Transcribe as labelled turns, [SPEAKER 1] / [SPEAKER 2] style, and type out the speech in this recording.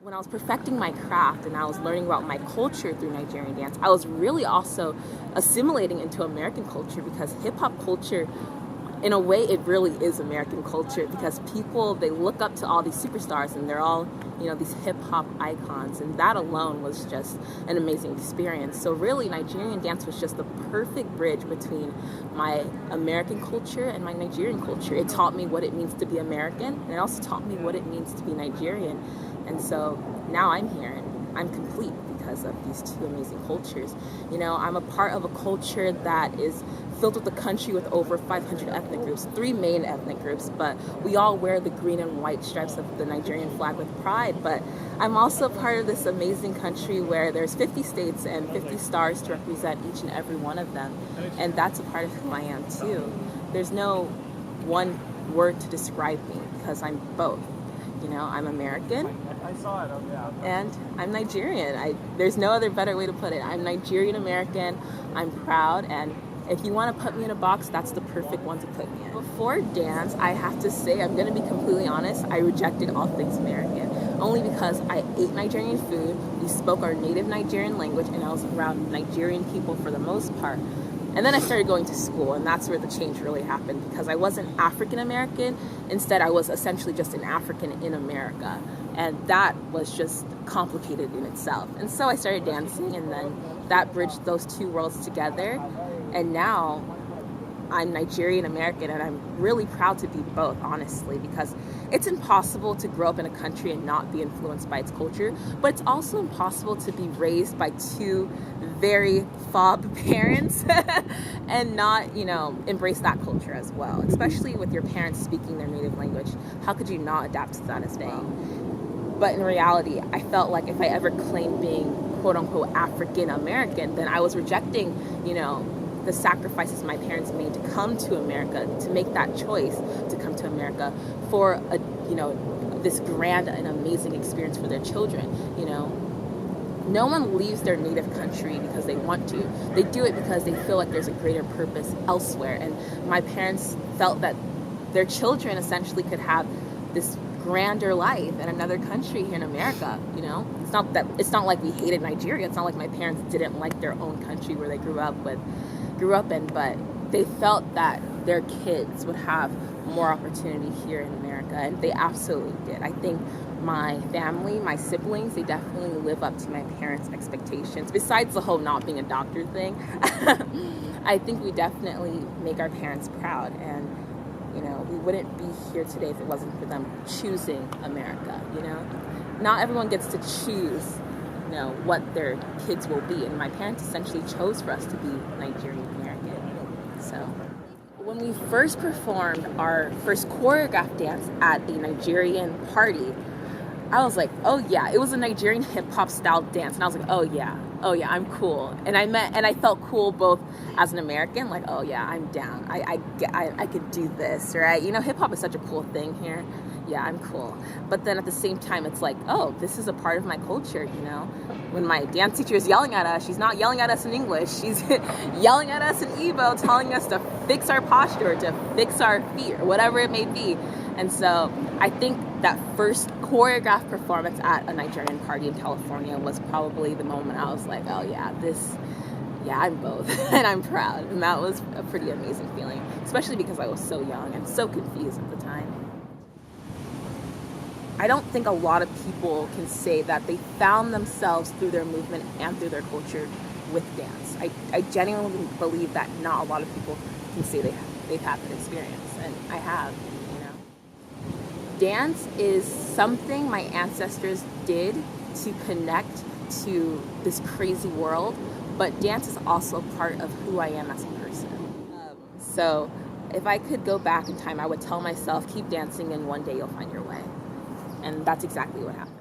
[SPEAKER 1] When I was perfecting my craft and I was learning about my culture through Nigerian dance, I was really also assimilating into American culture, because hip-hop culture, in a way, it really is American culture, because people, they look up to all these superstars and they're all, these hip-hop icons, and that alone was just an amazing experience. So really, Nigerian dance was just the perfect bridge between my American culture and my Nigerian culture. It taught me what it means to be American, and it also taught me what it means to be Nigerian. And so now I'm here and I'm complete because of these two amazing cultures. I'm a part of a culture that is filled with a country with over 500 ethnic groups, 3 main ethnic groups, but we all wear the green and white stripes of the Nigerian flag with pride. But I'm also part of this amazing country where there's 50 states and 50 stars to represent each and every one of them. And that's a part of who I am too. There's no one word to describe me, because I'm both. I'm American and I'm Nigerian. There's no other better way to put it. I'm Nigerian American. I'm proud, and if you want to put me in a box, that's the perfect one to put me in. Before dance, I have to say, I'm going to be completely honest, I rejected all things American, only because I ate Nigerian food, we spoke our native Nigerian language, and I was around Nigerian people for the most part. And then I started going to school, and that's where the change really happened, because I wasn't African American. Instead, I was essentially just an African in America, and that was just complicated in itself. And so I started dancing, and then that bridged those two worlds together. And now I'm Nigerian American, and I'm really proud to be both, honestly, because it's impossible to grow up in a country and not be influenced by its culture, but it's also impossible to be raised by two very fob parents and not, embrace that culture as well, especially with your parents speaking their native language. How could you not adapt to that as well? But in reality, I felt like if I ever claimed being quote-unquote African American, then I was rejecting, the sacrifices my parents made to come to America, to make that choice to come to America for this grand and amazing experience for their children. No one leaves their native country because they want to. They do it because they feel like there's a greater purpose elsewhere. And my parents felt that their children essentially could have this grander life in another country here in America. It's not like we hated Nigeria. It's not like my parents didn't like their own country where they grew up in, but they felt that their kids would have more opportunity here in America, and they absolutely did. I think my family, my siblings, they definitely live up to my parents' expectations. Besides the whole not being a doctor thing, I think we definitely make our parents proud, and we wouldn't be here today if it wasn't for them choosing America. Not everyone gets to choose what their kids will be, and my parents essentially chose for us to be Nigerian American. So when we first performed our first choreographed dance at a Nigerian party, I was like, oh yeah, it was a Nigerian hip-hop style dance, and I was like, oh yeah, I'm cool. And I felt cool both as an American, like, oh yeah, I'm down, I could do this, right? Hip-hop is such a cool thing here. Yeah, I'm cool. But then at the same time, it's like, oh, this is a part of my culture, When my dance teacher is yelling at us, she's not yelling at us in English. She's yelling at us in Igbo, telling us to fix our posture, to fix our feet, or whatever it may be. And so I think that first choreographed performance at a Nigerian party in California was probably the moment I was like, oh yeah, I'm both, and I'm proud. And that was a pretty amazing feeling, especially because I was so young and so confused at the time. I don't think a lot of people can say that they found themselves through their movement and through their culture with dance. I genuinely believe that not a lot of people can say they've had that experience, and I have. Dance is something my ancestors did to connect to this crazy world, but dance is also part of who I am as a person. So if I could go back in time, I would tell myself, keep dancing and one day you'll find your way. And that's exactly what happened.